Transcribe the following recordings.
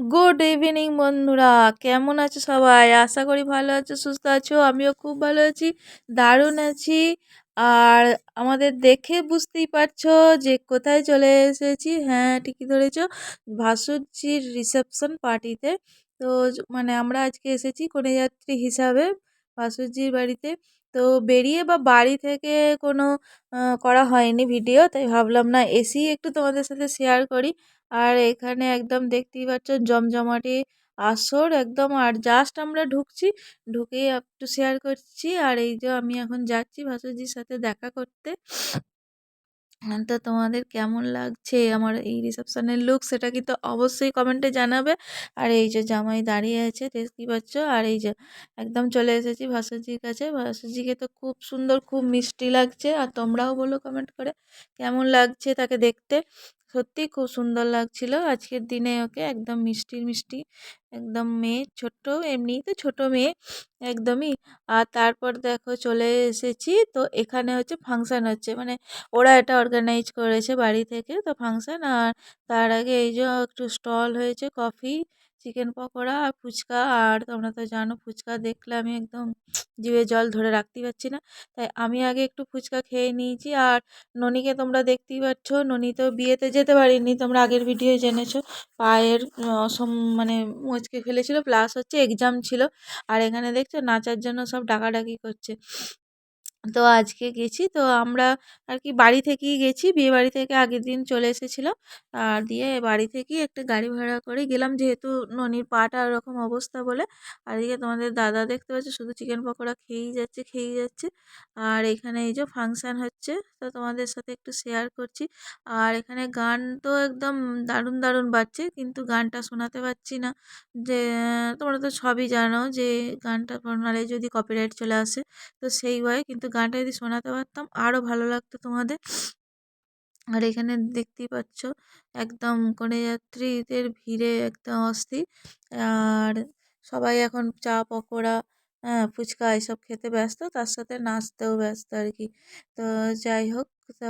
Good evening বন্ধুরা, কেমন আছো সবাই? আশা করি ভালো আছো, সুস্থ আছো। আমিও খুব ভালো আছি, দারুণ আছি। আর আমাদের দেখে বুঝতেই পারছো যে কোথায় চলে এসেছি। হ্যাঁ, ঠিকই ধরেছো, ভাসুরজির রিসেপশন পার্টিতে। তো মানে আমরা আজকে এসেছি কনেযাত্রী হিসাবে ভাসুরজির বাড়িতে। তো বেরিয়ে বা বাড়ি থেকে কোনো করা হয়নি ভিডিও, তাই ভাবলাম না এসেই একটু তোমাদের সাথে শেয়ার করি। আর এখানে একদম দেখতেই পাচ্ছ জমজমাটি আসর একদম। আর জাস্ট আমরা ঢুকছি, ঢুকেই একটু শেয়ার করছি। আর এই যে আমি এখন যাচ্ছি ভাসুরজির সাথে দেখা করতে। তো তোমাদের কেমন লাগছে আমার এই রিসেপশনের লুক, সেটা কিন্তু অবশ্যই কমেন্টে জানাবে। আর এই যে জামাই দাঁড়িয়ে আছে দেখতেই পাচ্ছ। আর এই যে একদম চলে এসেছি ভাসুরজির কাছে। ভাসুরজিকে তো খুব সুন্দর, খুব মিষ্টি লাগছে। আর তোমরাও বলো কমেন্ট করে কেমন লাগছে তাকে দেখতে। সত্যি খুব সুন্দর লাগছিল আজকের দিনে ওকে, একদম মিষ্টি মিষ্টি একদম মেয়ে, ছোট্ট, এমনিই তো ছোট মেয়ে একদমই। আর তারপর দেখো চলে এসেছি, তো এখানে হচ্ছে ফাংশন হচ্ছে, মানে ওরা এটা অর্গানাইজ করেছে বাড়ি থেকে, তো ফাংশন। আর তার আগে এই যে একটু স্টল হয়েছে, কফি, চিকেন পকোড়া আর ফুচকা। আর তোমরা তো জানো ফুচকা দেখলে আমি একদম জিভে জল ধরে রাখতেই পারছি না, তাই আমি আগে একটু ফুচকা খেয়ে নিয়েছি। আর ননিকে তোমরা দেখতেই পাচ্ছ, ননি তো বিয়েতে যেতে পারিনি, তোমরা আগের ভিডিও জেনেছো। পায়ের মানে মুচকে ফেলেছিল, প্লাস হচ্ছে এক্সাম ছিল। আর এখানে দেখছো নাচার জন্য সব ডাকাডাকি করছে। তো আজকে গেছি, তো আমরা আর কি বাড়ি থেকেই গেছি, বিয়ে বাড়ি থেকে আগের দিন চলে এসেছিলাম। আর দিয়ে বাড়ি থেকেই একটা গাড়ি ভাড়া করে গেলাম, যেহেতু ননির পাটা ওরকম অবস্থা বলে। আর এদিকে তোমাদের দাদা দেখতে পাচ্ছে শুধু চিকেন পকোড়া খেয়েই যাচ্ছে, খেয়েই যাচ্ছে। আর এখানে এই যে ফাংশান হচ্ছে, তো তোমাদের সাথে একটু শেয়ার করছি। আর এখানে গান তো একদম দারুণ দারুণ বাজছে, কিন্তু গানটা শোনাতে পারছি না। যে তোমরা তো সবই জানো যে গানটা শোনালে যদি কপিরাইট চলে আসে, তো সেই ভয়ে। কিন্তু গানটা যদি শোনাতে পারতাম আরও ভালো লাগতো তোমাদের। আর এখানে দেখতেই পাচ্ছ একদম কনেযাত্রীদের ভিড়ে একদম অস্থির। আর সবাই এখন চা পকোড়া, হ্যাঁ, ফুচকা এসব খেতে ব্যস্ত, তার সাথে নাচতেও ব্যস্ত আর কি। তো যাই হোক, তো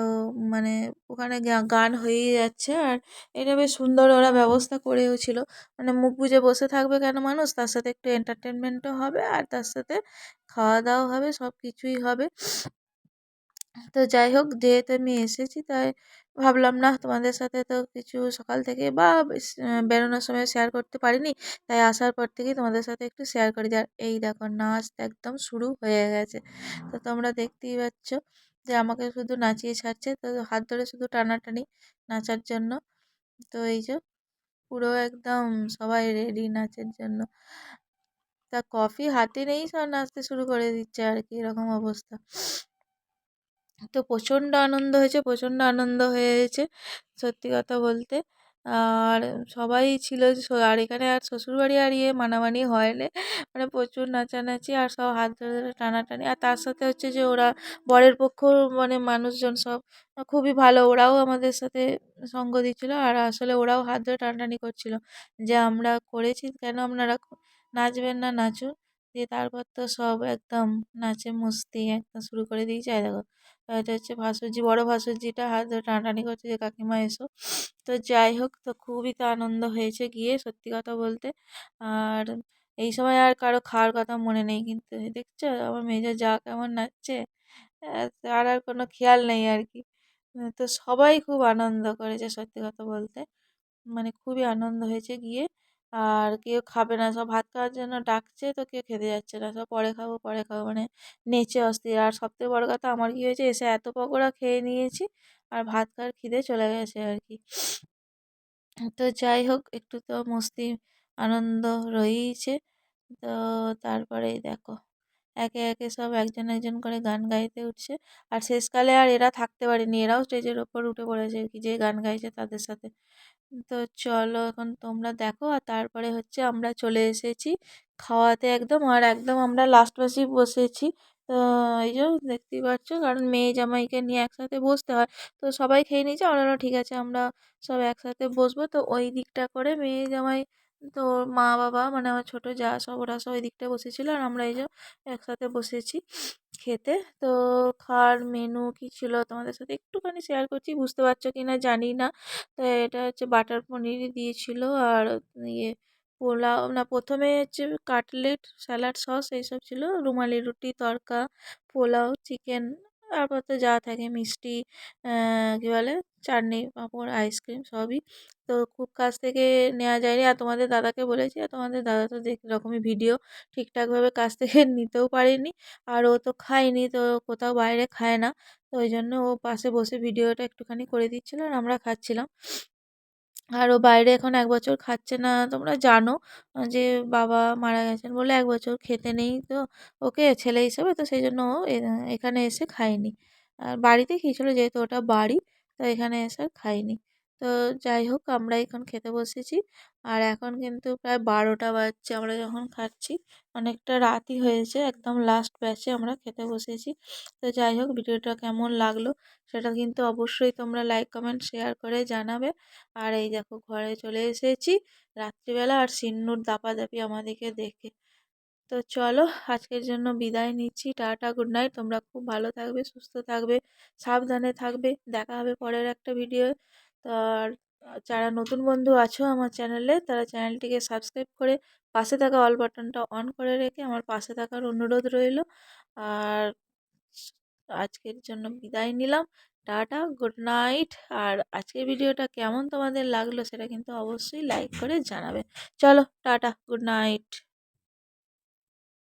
মানে ওখানে গান হয়েই যাচ্ছে। আর এটা বেশ সুন্দর ওরা ব্যবস্থা করেও ছিল, মানে মুখ বুজে বসে থাকবে কেন মানুষ, তার সাথে একটু এন্টারটেনমেন্টও হবে, আর তার সাথে খাওয়া দাওয়া হবে, সব কিছুই হবে। তো যাই হোক, যেহেতু আমি এসেছি তাই ভাবলাম না তোমাদের সাথে তো কিছু সকাল থেকে বা বেরোনোর সময় শেয়ার করতে পারিনি, তাই আসার পর থেকেই তোমাদের সাথে একটু শেয়ার করি। আর এই দেখো নাচ একদম শুরু হয়ে গেছে, তো তোমরা দেখতেই পাচ্ছ যে আমাকে শুধু নাচিয়ে ছাড়ছে, তো হাত ধরে শুধু টানাটানি নাচার জন্য। তো এই যে পুরো একদম সবাই রেডি নাচের জন্য। তা কফি হাতে নেই, সব নাচতে শুরু করে দিচ্ছে আর কি, এরকম অবস্থা। তো প্রচণ্ড আনন্দ হয়েছে, প্রচণ্ড আনন্দ হয়েছে সত্যি কথা বলতে। আর সবাই ছিল আর এখানে আর শ্বশুরবাড়ি আর ইয়ে মানামানি হয় না, মানে প্রচুর নাচানাচি আর সব হাত ধরে ধরে টানাটানি। আর তার সাথে হচ্ছে যে ওরা বরের পক্ষ, মানে মানুষজন সব খুবই ভালো, ওরাও আমাদের সাথে সঙ্গ দিচ্ছিল। আর আসলে ওরাও হাত ধরে টানাটানি করছিল যে আমরা করেছি, কেন আপনারা নাচবেন না, নাচুন। দিয়ে তারপর তো সব একদম নাচে মস্তি একদম শুরু করে দিয়েছে। আর দেখো এটা হচ্ছে ভাসুরজি, বড় ভাসুরজিটা হাত ধরে টানাটানি করছে যে কাকিমা এসো। তো যাই হোক, তো খুবই তো আনন্দ হয়েছে গিয়ে সত্যি কথা বলতে। আর এই সময় আর কারো খাওয়ার কথা মনে নেই, কিন্তু এই দেখছো আমার মেজো যা কেমন নাচছে, তার আর কোনো খেয়াল নেই আর কি। তো সবাই খুব আনন্দ করেছে সত্যি কথা বলতে, মানে খুবই আনন্দ হয়েছে গিয়ে। আর কেউ খাবে না, সব ভাত খাওয়ার জন্য ডাকছে, তো কেউ খেতে যাচ্ছে না, সব পরে খাবো পরে খাবো, মানে নেচে অস্থির। আর সবথেকে বড় কথা আমার কি হয়েছে, এসে এত পকোড়া খেয়ে নিয়েছি আর ভাত খাওয়ার খিদে চলে গেছে আর কি। তো যাই হোক, একটু তো মস্তি আনন্দ রয়েইছে। তো তারপরে দেখো একে একে সব একজন একজন করে গান গাইতে উঠছে। আর শেষকালে আর এরা থাকতে পারেনি, এরাও স্টেজের ওপর উঠে পড়েছে আর কি, যে গান গাইছে তাদের সাথে। তো চলো এখন তোমরা দেখো। আর তারপরে হচ্ছে আমরা চলে এসেছি খাওয়াতে একদম, আর একদম আমরা লাস্ট বাসেই বসেছি। তো এই যে দেখতেই পাচ্ছ, কারণ মেয়ে জামাইকে নিয়ে একসাথে বসতে হয়, তো সবাই খেয়ে নিয়েছে, আমরা বললাম, ঠিক আছে আমরা সব একসাথে বসবো। তো ওই দিকটা করে মেয়ে জামাই তো ওর মা বাবা মানে আমার ছোট যা সব ওরা সব ওই দিকটায় বসেছিল আর আমরা এই যে একসাথে বসেছি খেতে। তো খাওয়ার মেনু কি ছিল তোমাদের সাথে একটুখানি শেয়ার করছি, বুঝতে পারছো কি না জানি না। তো এটা হচ্ছে বাটার পনির দিয়েছিল আর ইয়ে পোলাও না, প্রথমে হচ্ছে কাটলেট স্যালাড সস এইসব ছিল, রুমালি রুটি তড়কা পোলাও চিকেন, তারপর তো যা থাকে মিষ্টি, কী বলে চাটনি পাঁপড় আইসক্রিম সবই। তো খুব কাছ থেকে নেওয়া যায়নি আর তোমাদের দাদাকে বলেছি, আর তোমাদের দাদা তো রকমই ভিডিও ঠিকঠাকভাবে কাছ থেকে নিতেও পারেনি আর ও তো খায়নি, তো কোথাও বাইরে খায় না। তো ওই জন্য ও পাশে বসে ভিডিওটা একটুখানি করে দিচ্ছিল আর আমরা খাচ্ছিলাম। আর ও বাইরে এখন ১ বছর খাচ্ছে না, তোমরা জানো যে বাবা মারা গেছেন বলে ১ বছর খেতে নেই তো ওকে ছেলে হিসেবে, তো সেই জন্য ও এখানে এসে খায়নি। আর বাড়িতে খেয়েছিল যেহেতু ওটা বাড়ি, তো এখানে এসে আর খায়নি। তো যাই হোক আমরা এখন খেতে বসেছি আর এখন কিন্তু প্রায় ১২টা বাজছে আমরা যখন খাচ্ছি, অনেকটা রাতই হয়েছে, একদম লাস্ট ব্যাচে আমরা খেতে বসেছি। তো যাই হোক ভিডিওটা কেমন লাগলো সেটা কিন্তু অবশ্যই তোমরা লাইক কমেন্ট শেয়ার করে জানাবে। আর এই দেখো ঘরে চলে এসেছি রাত্রিবেলা আর সিন্নুর দাপাদাপি আমাদেরকে দেখে। তো চলো আজকের জন্য বিদায় নিচ্ছি, টাটা গুড নাইট, তোমরা খুব ভালো থাকবে সুস্থ থাকবে সাবধানে থাকবে, দেখা হবে পরের একটা ভিডিও। তো আর যারা নতুন বন্ধু আছো আমার চ্যানেলে তারা চ্যানেলটিকে সাবস্ক্রাইব করে পাশে থাকা অল বাটনটা অন করে রেখে আমার পাশে থাকার অনুরোধ রইল। আর আজকের জন্য বিদায় নিলাম, টাটা গুড নাইট। আর আজকের ভিডিওটা কেমন তোমাদের লাগলো সেটা কিন্তু অবশ্যই লাইক করে জানাবে। চলো টাটা গুড নাইট।